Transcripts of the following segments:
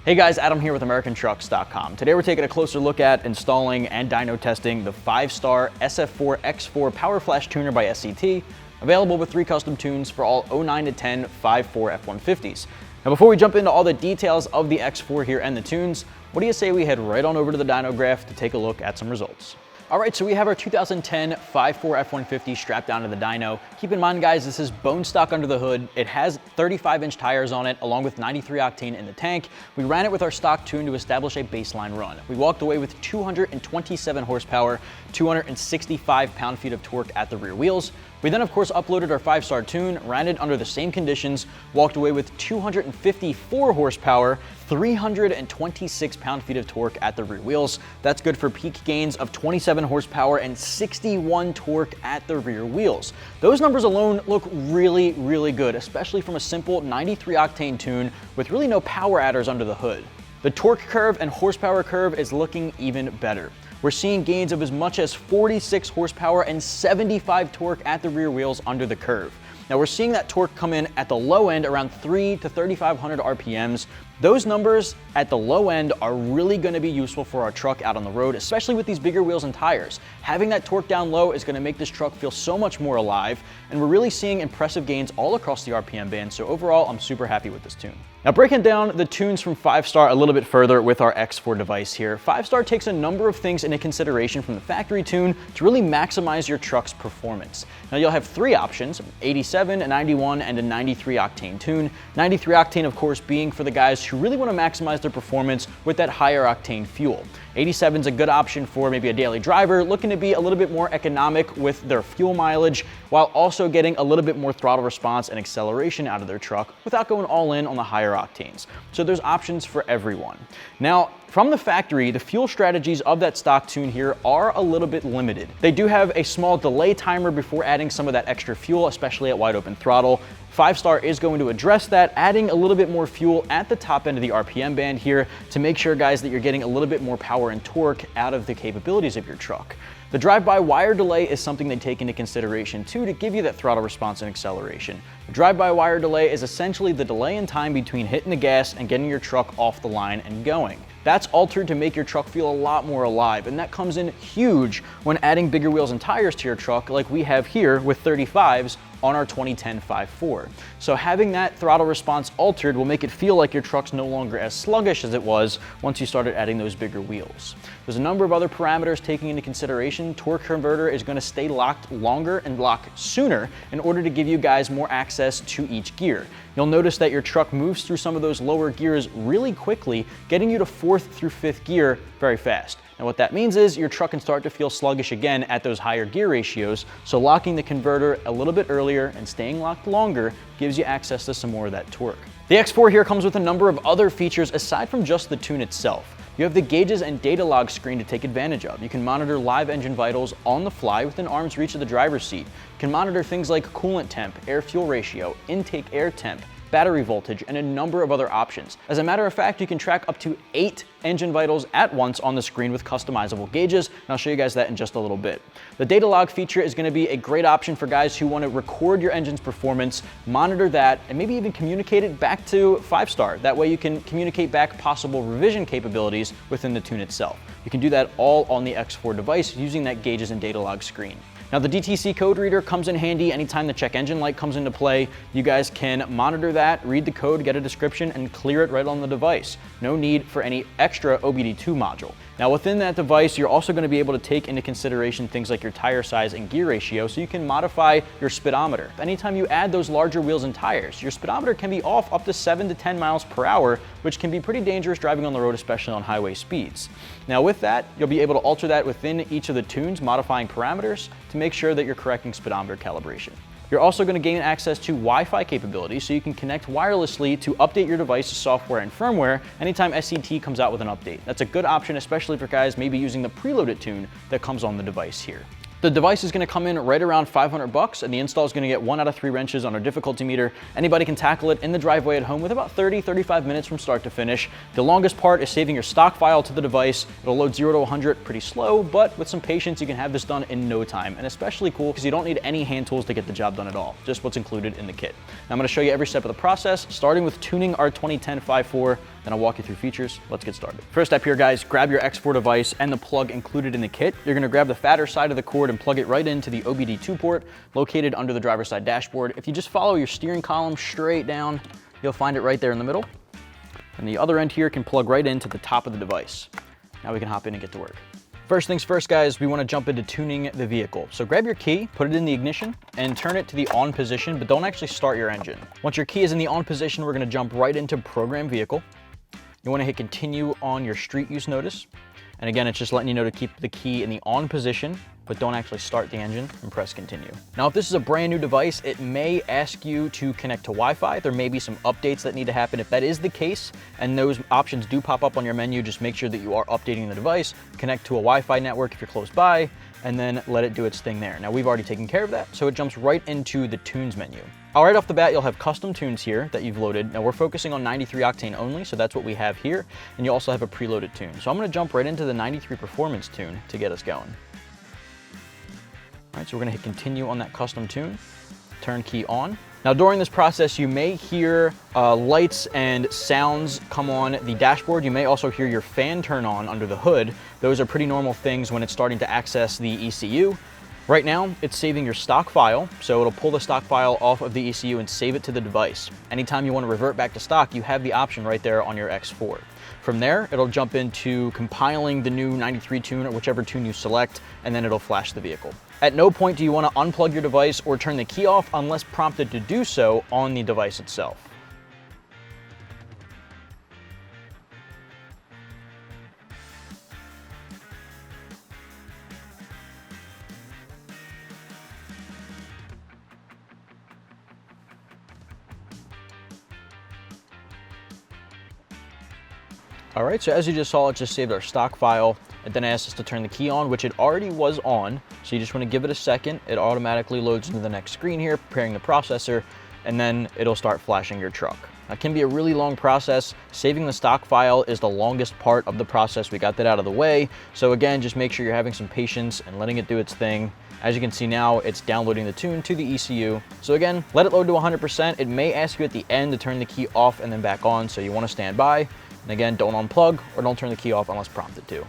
Hey guys, Adam here with AmericanTrucks.com. Today we're taking a closer look at installing and dyno testing the 5-star SF4 X4 Power Flash Tuner by SCT, available with 3 custom tunes for all 09 to 10 5.4 F150s. Now before we jump into all the details of the X4 here and the tunes, what do you say we head right on over to the Dyno Graph to take a look at some results? Alright, so we have our 2010 5.4 F150 strapped down to the dyno. Keep in mind guys, this is bone stock under the hood. It has 35-inch tires on it along with 93 octane in the tank. We ran it with our stock tune to establish a baseline run. We walked away with 227 horsepower, 265 pound-feet of torque at the rear wheels. We then of course uploaded our 5-star tune, ran it under the same conditions, walked away with 254 horsepower, 326 pound-feet of torque at the rear wheels. That's good for peak gains of 27 horsepower and 61 torque at the rear wheels. Those numbers alone look really, really good, especially from a simple 93 octane tune with really no power adders under the hood. The torque curve and horsepower curve is looking even better. We're seeing gains of as much as 46 horsepower and 75 torque at the rear wheels under the curve. Now we're seeing that torque come in at the low end around 3 to 3,500 RPMs. Those numbers at the low end are really going to be useful for our truck out on the road, especially with these bigger wheels and tires. Having that torque down low is going to make this truck feel so much more alive, and we're really seeing impressive gains all across the RPM band, so overall I'm super happy with this tune. Now breaking down the tunes from 5-star a little bit further with our X4 device here, 5-star takes a number of things into consideration from the factory tune to really maximize your truck's performance. Now you'll have 3 options, 87, a 91, and a 93 octane tune. 93 octane of course being for the guys who really want to maximize their performance with that higher octane fuel. 87 is a good option for maybe a daily driver looking to be a little bit more economic with their fuel mileage while also getting a little bit more throttle response and acceleration out of their truck without going all in on the higher octanes. So there's options for everyone. Now, from the factory, the fuel strategies of that stock tune here are a little bit limited. They do have a small delay timer before adding some of that extra fuel, especially at wide open throttle. 5-star is going to address that, adding a little bit more fuel at the top end of the RPM band here to make sure, guys, that you're getting a little bit more power and torque out of the capabilities of your truck. The drive-by-wire delay is something they take into consideration too to give you that throttle response and acceleration. The drive-by-wire delay is essentially the delay in time between hitting the gas and getting your truck off the line and going. That's altered to make your truck feel a lot more alive, and that comes in huge when adding bigger wheels and tires to your truck like we have here with 35s on our 2010 5.4. So having that throttle response altered will make it feel like your truck's no longer as sluggish as it was once you started adding those bigger wheels. There's a number of other parameters taking into consideration. Torque converter is going to stay locked longer and lock sooner in order to give you guys more access to each gear. You'll notice that your truck moves through some of those lower gears really quickly, getting you to 4th through 5th gear very fast. And what that means is your truck can start to feel sluggish again at those higher gear ratios, so locking the converter a little bit earlier and staying locked longer gives you access to some more of that torque. The X4 here comes with a number of other features aside from just the tune itself. You have the gauges and data log screen to take advantage of. You can monitor live engine vitals on the fly within arm's reach of the driver's seat. You can monitor things like coolant temp, air-fuel ratio, intake air temp, battery voltage, and a number of other options. As a matter of fact, you can track up to 8 engine vitals at once on the screen with customizable gauges, and I'll show you guys that in just a little bit. The data log feature is going to be a great option for guys who want to record your engine's performance, monitor that, and maybe even communicate it back to 5-star. That way you can communicate back possible revision capabilities within the tune itself. You can do that all on the X4 device using that gauges and data log screen. Now the Dtc Code Reader comes in handy anytime the check engine light comes into play. You guys can monitor that, read the code, get a description, and clear it right on the device. No need for any extra OBD2 module. Now within that device, you're also going to be able to take into consideration things like your tire size and gear ratio, so you can modify your speedometer. Anytime you add those larger wheels and tires, your speedometer can be off up to 7 to 10 miles per hour, which can be pretty dangerous driving on the road, especially on highway speeds. Now with that, you'll be able to alter that within each of the tunes, modifying parameters to make sure that you're correcting speedometer calibration. You're also going to gain access to Wi-Fi capabilities, so you can connect wirelessly to update your device's software and firmware anytime SCT comes out with an update. That's a good option, especially for guys maybe using the preloaded tune that comes on the device here. The device is going to come in right around $500, and the install is going to get 1 out of 3 wrenches on our difficulty meter. Anybody can tackle it in the driveway at home with about 30-35 minutes from start to finish. The longest part is saving your stock file to the device. It'll load 0 to 100 pretty slow, but with some patience you can have this done in no time, and especially cool because you don't need any hand tools to get the job done at all, just what's included in the kit. Now I'm going to show you every step of the process, starting with tuning our 2010 5.4 then I'll walk you through features. Let's get started. First step here, guys, grab your X4 device and the plug included in the kit. You're gonna grab the fatter side of the cord and plug it right into the OBD2 port located under the driver's side dashboard. If you just follow your steering column straight down, you'll find it right there in the middle. And the other end here can plug right into the top of the device. Now we can hop in and get to work. First things first, guys, we want to jump into tuning the vehicle. So grab your key, put it in the ignition, and turn it to the on position, but don't actually start your engine. Once your key is in the on position, we're going to jump right into program vehicle. You want to hit continue on your street use notice. And again, it's just letting you know to keep the key in the on position, but don't actually start the engine, and press continue. Now, if this is a brand new device, it may ask you to connect to Wi-Fi. There may be some updates that need to happen. If that is the case, and those options do pop up on your menu, just make sure that you are updating the device, connect to a Wi-Fi network if you're close by, and then let it do its thing there. Now, we've already taken care of that, so it jumps right into the tunes menu. All right, off the bat, you'll have custom tunes here that you've loaded. Now, we're focusing on 93 octane only, so that's what we have here, and you also have a preloaded tune. So I'm gonna jump right into the 93 performance tune to get us going. All right, so we're gonna hit continue on that custom tune, turn key on. Now, during this process, you may hear lights and sounds come on the dashboard. You may also hear your fan turn on under the hood. Those are pretty normal things when it's starting to access the ECU. Right now, it's saving your stock file, so it'll pull the stock file off of the ECU and save it to the device. Anytime you want to revert back to stock, you have the option right there on your X4. From there, it'll jump into compiling the new 93 tune or whichever tune you select, and then it'll flash the vehicle. At no point do you want to unplug your device or turn the key off unless prompted to do so on the device itself. All right, so as you just saw, it just saved our stock file. It then asked us to turn the key on, which it already was on. So you just want to give it a second. It automatically loads into the next screen here, preparing the processor, and then it'll start flashing your truck. That can be a really long process. Saving the stock file is the longest part of the process. We got that out of the way. So again, just make sure you're having some patience and letting it do its thing. As you can see now, it's downloading the tune to the ECU. So again, let it load to 100%. It may ask you at the end to turn the key off and then back on, so you want to stand by. And again, don't unplug or don't turn the key off unless prompted to.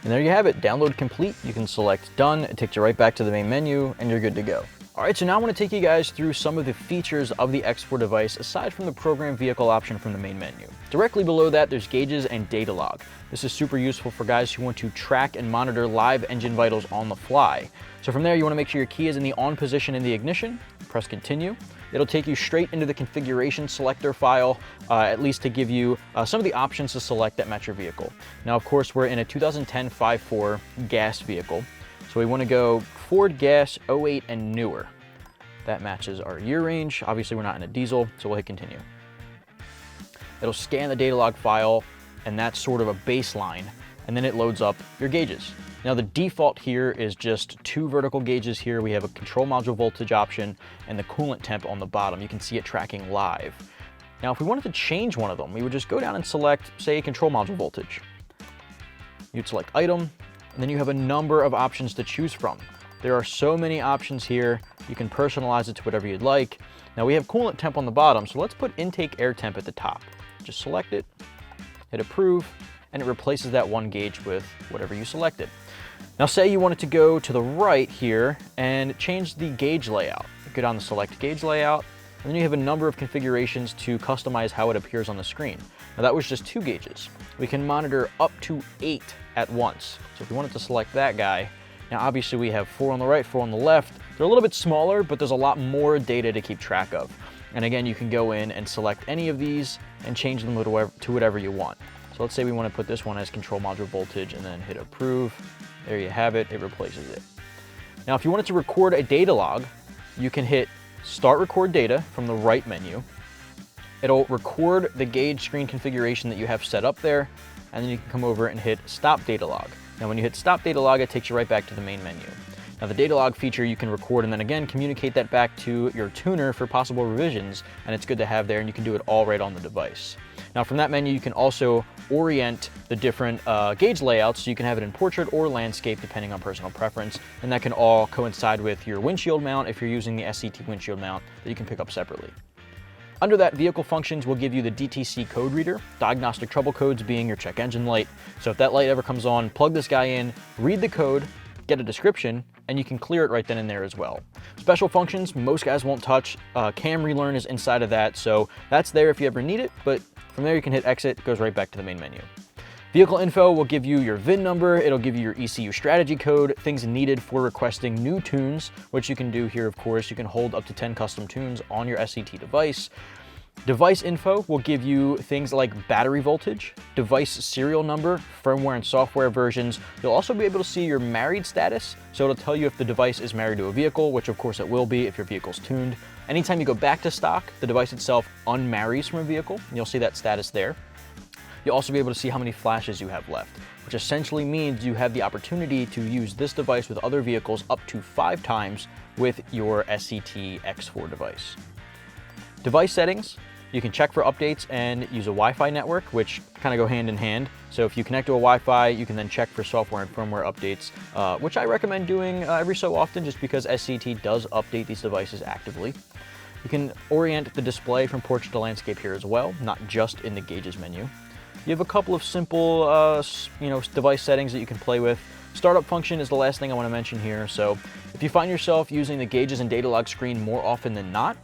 And there you have it, download complete. You can select done, it takes you right back to the main menu, and you're good to go. All right, so now I want to take you guys through some of the features of the X4 device aside from the program vehicle option from the main menu. Directly below that, there's gauges and data log. This is super useful for guys who want to track and monitor live engine vitals on the fly. So from there, you want to make sure your key is in the on position in the ignition, press continue. It'll take you straight into the configuration selector file, at least to give you some of the options to select that match your vehicle. Now, of course, we're in a 2010 5.4 gas vehicle. So we want to go Ford gas 08 and newer. That matches our year range. Obviously, we're not in a diesel, so we'll hit continue. It'll scan the data log file, and that's sort of a baseline, and then it loads up your gauges. Now, the default here is just 2 vertical gauges here. We have a control module voltage option and the coolant temp on the bottom. You can see it tracking live. Now, if we wanted to change one of them, we would just go down and select, say, control module voltage. You'd select item, and then you have a number of options to choose from. There are so many options here. You can personalize it to whatever you'd like. Now, we have coolant temp on the bottom, so let's put intake air temp at the top. Just select it, hit approve, and it replaces that one gauge with whatever you selected. Now, say you wanted to go to the right here and change the gauge layout. Go down to select gauge layout, and then you have a number of configurations to customize how it appears on the screen. Now, that was just 2 gauges. We can monitor up to 8 at once. So if we wanted to select that guy, now obviously we have 4 on the right, 4 on the left. They're a little bit smaller, but there's a lot more data to keep track of. And again, you can go in and select any of these and change them to whatever you want. So let's say we want to put this one as control module voltage and then hit approve. There you have it, it replaces it. Now, if you wanted to record a data log, you can hit start record data from the right menu. It'll record the gauge screen configuration that you have set up there, and then you can come over and hit stop data log. Now, when you hit stop data log, it takes you right back to the main menu. Now the data log feature you can record and then again communicate that back to your tuner for possible revisions, and it's good to have there, and you can do it all right on the device. Now from that menu you can also orient the different gauge layouts, so you can have it in portrait or landscape depending on personal preference, and that can all coincide with your windshield mount if you're using the SCT windshield mount that you can pick up separately. Under that, vehicle functions will give you the Dtc Code Reader, diagnostic trouble codes being your check engine light. So if that light ever comes on, plug this guy in, read the code, get a description, and you can clear it right then and there as well. Special functions, most guys won't touch. Cam relearn is inside of that, so that's there if you ever need it, but from there you can hit exit, it goes right back to the main menu. Vehicle info will give you your VIN number, it'll give you your ECU strategy code, things needed for requesting new tunes, which you can do here, of course. You can hold up to 10 custom tunes on your SCT device. Device info will give you things like battery voltage, device serial number, firmware and software versions. You'll also be able to see your married status, so it'll tell you if the device is married to a vehicle, which of course it will be if your vehicle's tuned. Anytime you go back to stock, the device itself unmarries from a vehicle, and you'll see that status there. You'll also be able to see how many flashes you have left, which essentially means you have the opportunity to use this device with other vehicles up to 5 times with your SCT X4 device. Device settings, you can check for updates and use a Wi-Fi network, which kind of go hand in hand. So if you connect to a Wi-Fi, you can then check for software and firmware updates, which I recommend doing every so often just because SCT does update these devices actively. You can orient the display from portrait to landscape here as well, not just in the gauges menu. You have a couple of simple device settings that you can play with. Startup function is the last thing I want to mention here. So if you find yourself using the gauges and data log screen more often than not,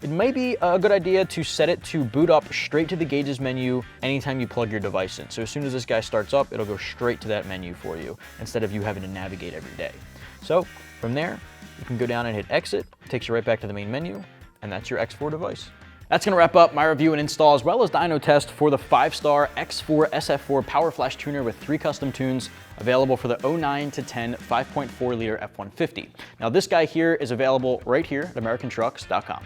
it may be a good idea to set it to boot up straight to the gauges menu anytime you plug your device in. So as soon as this guy starts up, it'll go straight to that menu for you instead of you having to navigate every day. So from there, you can go down and hit exit. It takes you right back to the main menu, and that's your X4 device. That's going to wrap up my review and install as well as dyno test for the 5-star X4 SF4 Power Flash tuner with 3 custom tunes available for the 09 to 10 5.4 liter F150. Now this guy here is available right here at AmericanTrucks.com.